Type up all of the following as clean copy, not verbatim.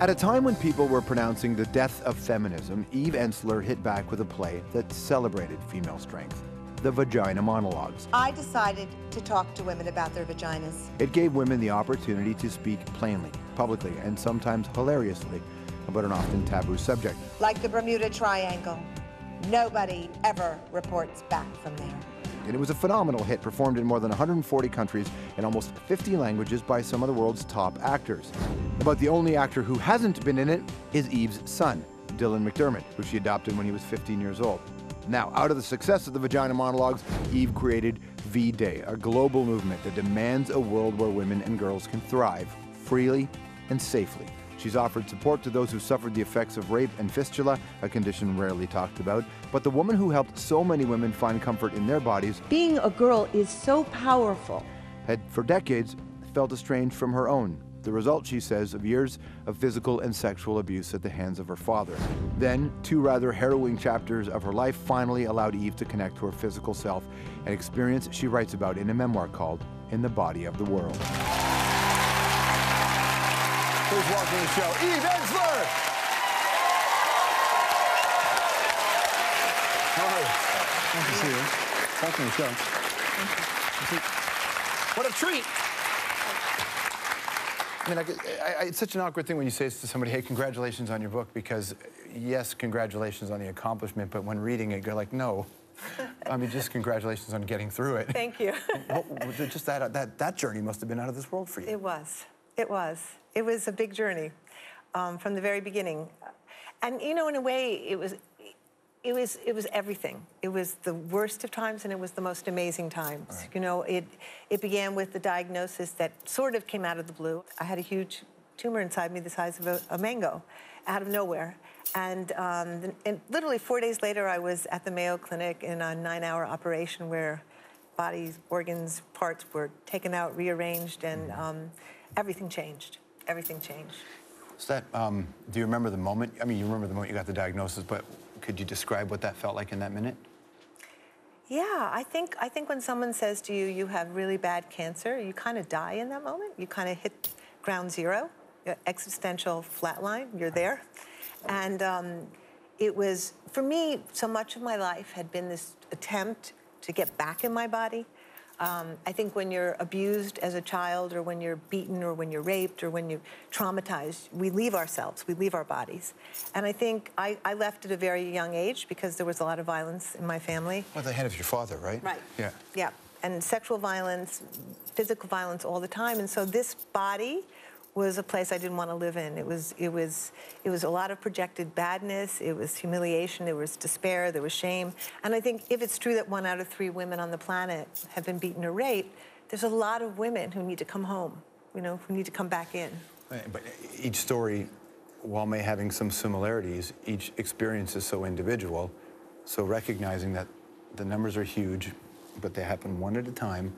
At a time when people were pronouncing the death of feminism, Eve Ensler hit back with a play that celebrated female strength, the Vagina Monologues. I decided to talk to women about their vaginas. It gave women the opportunity to speak plainly, publicly, and sometimes hilariously about an often taboo subject. Like the Bermuda Triangle, nobody ever reports back from there. And it was a phenomenal hit, performed in more than 140 countries in almost 50 languages by some of the world's top actors. But the only actor who hasn't been in it is Eve's son, Dylan McDermott, who she adopted when he was 15 years old. Now, out of the success of the Vagina Monologues, Eve created V-Day, a global movement that demands a world where women and girls can thrive freely and safely. She's offered support to those who suffered the effects of rape and fistula, a condition rarely talked about. But the woman who helped so many women find comfort in their bodies, being a girl is so powerful, had for decades felt estranged from her own. The result, she says, of years of physical and sexual abuse at the hands of her father. Then, two rather harrowing chapters of her life finally allowed Eve to connect to her physical self, an experience she writes about in a memoir called In the Body of the World. Please welcome to the show, Eve Ensler! How are you? Nice to see you. Welcome to the show. Thank you. What a treat! I mean, it's such an awkward thing when you say to somebody, hey, congratulations on your book, because yes, congratulations on the accomplishment, but when reading it, you're like, no. I mean, just congratulations on getting through it. Thank you. Just that journey must have been out of this world for you. It was. It was. It was a big journey from the very beginning. And, you know, in a way, it was everything. It was the worst of times, and it was the most amazing times. Right. You know, it began with the diagnosis that sort of came out of the blue. I had a huge tumor inside me the size of a mango, out of nowhere. And literally 4 days later, I was at the Mayo Clinic in a 9-hour operation where bodies, organs, parts were taken out, rearranged, and everything changed. Everything changed. So that, do you remember the moment? I mean, you remember the moment you got the diagnosis, but could you describe what that felt like in that minute? Yeah, I think when someone says to you, you have really bad cancer, you kind of die in that moment. You kind of hit ground zero, existential flatline, you're there. And it was, for me, so much of my life had been this attempt to get back in my body. I think when you're abused as a child, or when you're beaten, or when you're raped, or when you're traumatized, we leave ourselves, we leave our bodies. And I think I left at a very young age because there was a lot of violence in my family. Well, the hand of your father, right? Right. Yeah. Yeah, and sexual violence, physical violence all the time. And so this body was a place I didn't want to live in. It was a lot of projected badness, it was humiliation, there was despair, there was shame. And I think if it's true that 1 out of 3 women on the planet have been beaten or raped, there's a lot of women who need to come home, you know, who need to come back in. But each story, while may having some similarities, each experience is so individual. So recognizing that the numbers are huge, but they happen one at a time,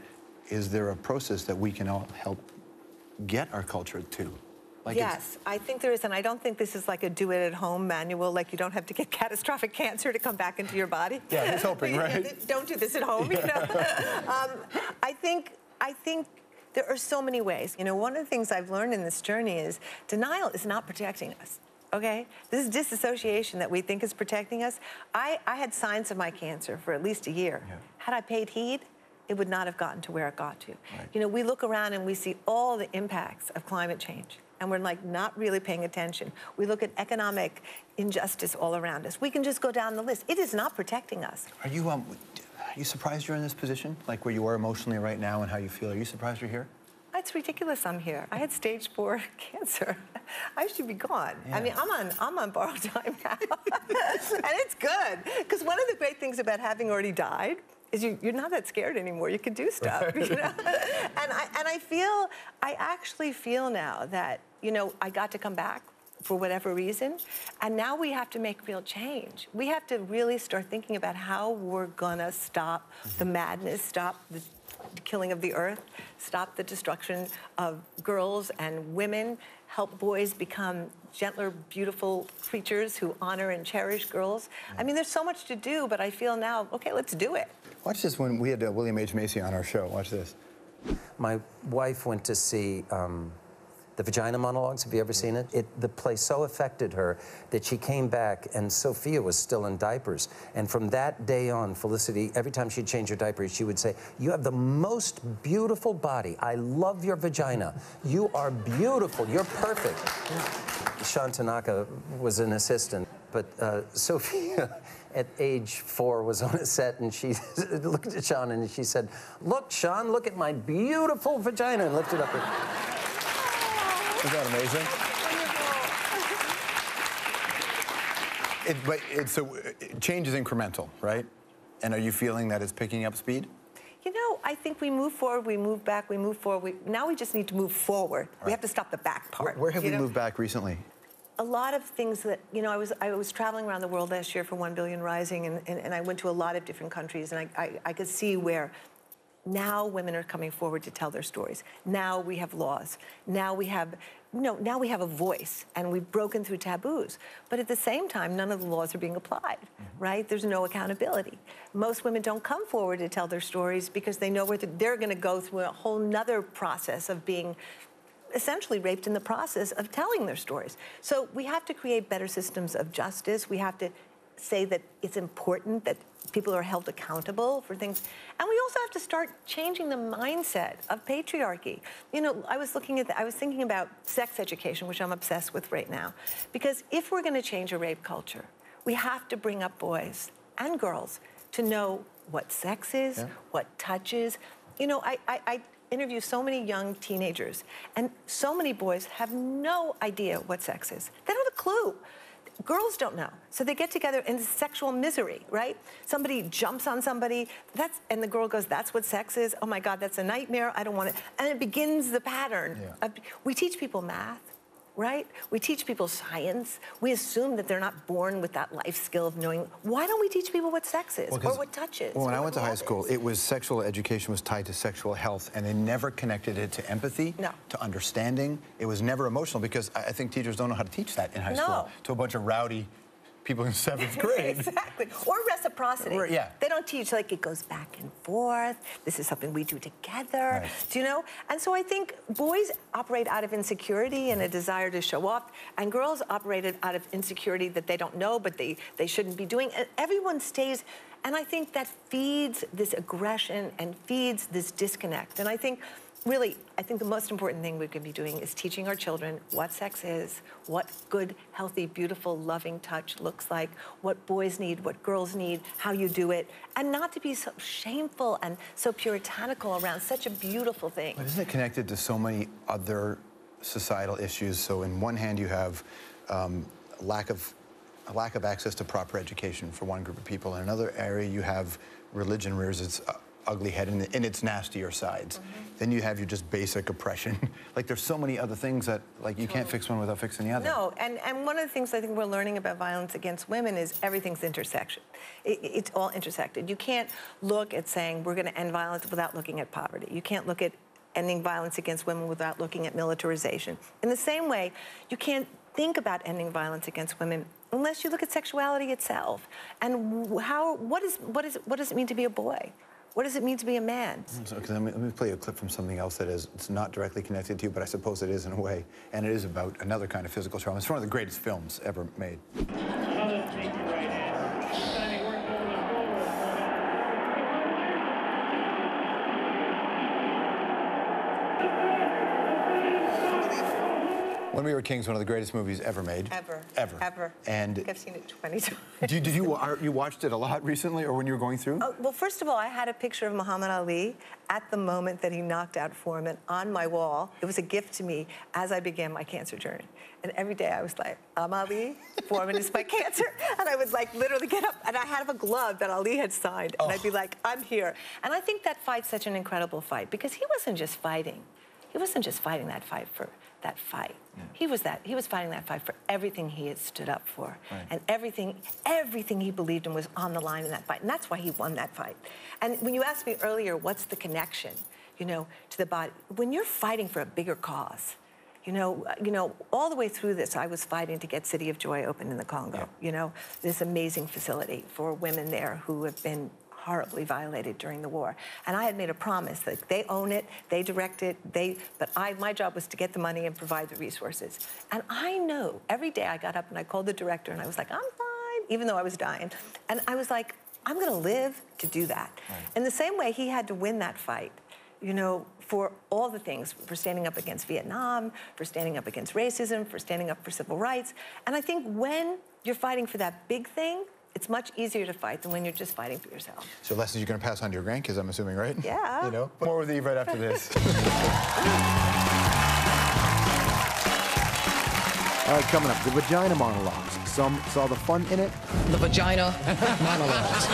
is there a process that we can all help get our culture to? Like, yes, I think there is, and I don't think this is like a do-it-at-home manual, like you don't have to get catastrophic cancer to come back into your body. Yeah, he's hoping, right? Don't do this at home, you know? I think there are so many ways. You know, one of the things I've learned in this journey is denial is not protecting us, okay? This disassociation that we think is protecting us. I had signs of my cancer for at least a year. Yeah. Had I paid heed, it would not have gotten to where it got to. Right. You know, we look around and we see all the impacts of climate change, and we're like not really paying attention. We look at economic injustice all around us. We can just go down the list. It is not protecting us. Are you surprised you're in this position? Like where you are emotionally right now and how you feel? Are you surprised you're here? It's ridiculous I'm here. I had stage 4 cancer. I should be gone. Yeah. I mean, I'm on borrowed time now. And it's good. Because one of the great things about having already died is you're not that scared anymore. You can do stuff, you know? And I actually feel now that, you know, I got to come back for whatever reason, and now we have to make real change. We have to really start thinking about how we're gonna stop the madness, stop the killing of the earth, stop the destruction of girls and women, help boys become gentler, beautiful creatures who honor and cherish girls. Yeah. I mean, there's so much to do, but I feel now, okay, let's do it. Watch this when we had William H. Macy on our show. Watch this. My wife went to see the Vagina Monologues. Have you ever seen it? The play so affected her that she came back, and Sophia was still in diapers. And from that day on, Felicity, every time she'd change her diaper, she would say, "You have the most beautiful body. I love your vagina. You are beautiful. You're perfect." Sean Tanaka was an assistant, but Sophia, at age 4, was on a set, and she looked at Sean and she said, "Look, Sean, look at my beautiful vagina," and lifted up her... Isn't that amazing? Change is incremental, right? And are you feeling that it's picking up speed? You know, I think we move forward, we move back, we move forward. Now we just need to move forward. Right. We have to stop the back part. Where have we moved back recently? A lot of things that, you know, I was traveling around the world last year for 1 Billion Rising, and I went to a lot of different countries, and I could see where now women are coming forward to tell their stories. Now we have laws. Now we have, now we have a voice, and we've broken through taboos. But at the same time, none of the laws are being applied, right? There's no accountability. Most women don't come forward to tell their stories because they know they're going to go through a whole nother process of being essentially raped in the process of telling their stories. So we have to create better systems of justice. We have to say that it's important that people are held accountable for things. And we also have to start changing the mindset of patriarchy. You know, I was thinking about sex education, which I'm obsessed with right now. Because if we're going to change a rape culture, we have to bring up boys and girls to know what sex is, what touch is. You know, I interview so many young teenagers, and so many boys have no idea what sex is. They don't have a clue. Girls don't know. So they get together in sexual misery, right? Somebody jumps on somebody, and the girl goes, "That's what sex is? Oh my God, that's a nightmare. I don't want it." And it begins the pattern. We teach people math, right? We teach people science. We assume that they're not born with that life skill of knowing. Why don't we teach people what sex is, or what touch is? Well, when I went to high school, it was sexual education was tied to sexual health, and they never connected it to empathy, to understanding. It was never emotional, because I think teachers don't know how to teach that in high school to a bunch of rowdy people in 7th grade. Exactly. Or reciprocity. They don't teach, like, it goes back and forth. This is something we do together. Do you know? And so I think boys operate out of insecurity and a desire to show off, and girls operated out of insecurity that they don't know, but they shouldn't be doing. And everyone stays, and I think that feeds this aggression and feeds this disconnect. And I think, really, I think the most important thing we can be doing is teaching our children what sex is, what good, healthy, beautiful, loving touch looks like, what boys need, what girls need, how you do it, and not to be so shameful and so puritanical around such a beautiful thing. But isn't it connected to so many other societal issues? So in one hand, you have a lack of access to proper education for one group of people. In another area, you have religion rears its ugly head in its nastier sides. Then you have your just basic oppression. Like, there's so many other things that, like, you can't fix one without fixing the other. No, and one of the things I think we're learning about violence against women is everything's intersection. It's all intersected. You can't look at saying we're going to end violence without looking at poverty. You can't look at ending violence against women without looking at militarization. In the same way, you can't think about ending violence against women unless you look at sexuality itself. And what does it mean to be a boy? What does it mean to be a man? So, let me play a clip from something else that it's not directly connected to you, but I suppose it is in a way. And it is about another kind of physical trauma. It's one of the greatest films ever made. When We Were Kings, one of the greatest movies ever made. Ever. And I think I've seen it 20 times. Did you watched it a lot recently, or when you were going through? Oh, well, first of all, I had a picture of Muhammad Ali at the moment that he knocked out Foreman on my wall. It was a gift to me as I began my cancer journey. And every day I was like, I'm Ali, Foreman is my cancer. And I would, like, literally get up, and I had a glove that Ali had signed, and I'd be like, I'm here. And I think that fight's such an incredible fight, because he wasn't just fighting. He wasn't just fighting that fight for that fight. He was fighting that fight for everything he had stood up for. And everything he believed in was on the line in that fight. And that's why he won that fight. And when you asked me earlier, what's the connection, you know, to the body? When you're fighting for a bigger cause, you know, all the way through this, I was fighting to get City of Joy open in the Congo, you know, this amazing facility for women there who have been horribly violated during the war. And I had made a promise that they own it, they direct it, but my job was to get the money and provide the resources. And I know every day I got up and I called the director and I was like, I'm fine, even though I was dying. And I was like, I'm gonna live to do that. Right. In the same way, he had to win that fight, you know, for all the things, for standing up against Vietnam, for standing up against racism, for standing up for civil rights. And I think when you're fighting for that big thing, it's much easier to fight than when you're just fighting for yourself. So lessons you're going to pass on to your grandkids, I'm assuming, right? Yeah. You know? More with Eve right after this. All right, coming up, the Vagina Monologues. Some saw the fun in it. The Vagina Monologues.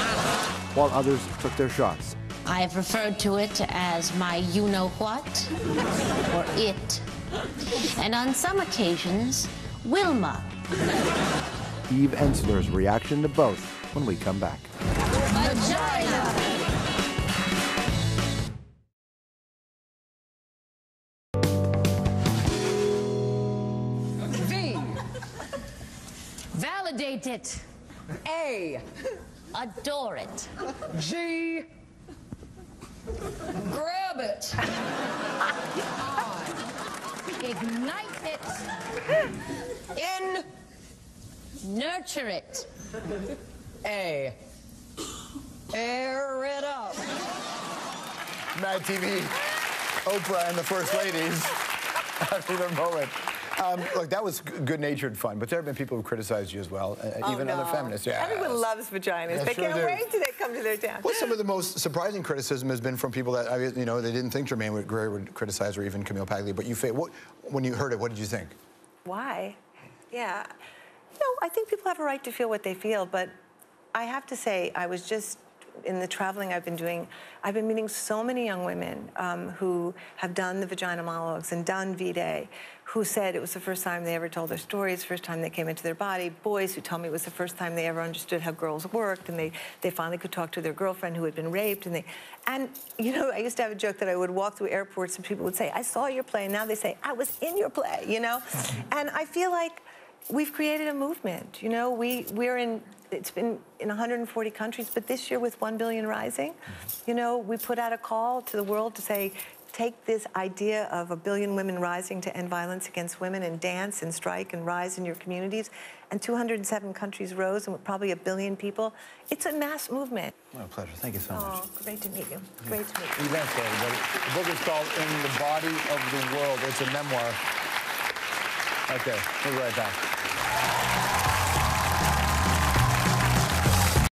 While others took their shots. I have referred to it as my you-know-what, or it. And on some occasions, Wilma. Eve Ensler's reaction to both when we come back. Vagina! V. Validate it. A. Adore it. G. Grab it. I. Ignite it. N. Nurture it. A. Air it up. Mad TV, Oprah and the First Ladies having their moment. Look, that was good-natured fun, but there have been people who criticized you as well, even other feminists. Yeah, everyone loves vaginas. Yeah, they sure can't do. wait till they come to their town. Well, some of the most surprising criticism has been from people that, you know, they didn't think Germaine Greer would criticize, or even Camille Paglia, but when you heard it, what did you think? Why? Yeah. No, I think people have a right to feel what they feel, but I have to say, I was just, in the traveling I've been doing, I've been meeting so many young women who have done the Vagina Monologues and done V-Day, who said it was the first time they ever told their stories, first time they came into their body. Boys who told me it was the first time they ever understood how girls worked, and they finally could talk to their girlfriend who had been raped. And you know, I used to have a joke that I would walk through airports and people would say, I saw your play, and now they say, I was in your play, you know? And I feel like we've created a movement, you know? It's been in 140 countries, but this year with 1 billion rising, you know, we put out a call to the world to say, take this idea of 1 billion women rising to end violence against women and dance and strike and rise in your communities. And 207 countries rose, and with probably 1 billion people. It's a mass movement. Oh, pleasure. Thank you so much. Oh, great to meet you. Great to meet you. Eve Ensler, everybody. The book is called In the Body of the World. It's a memoir. Okay, we'll be right back.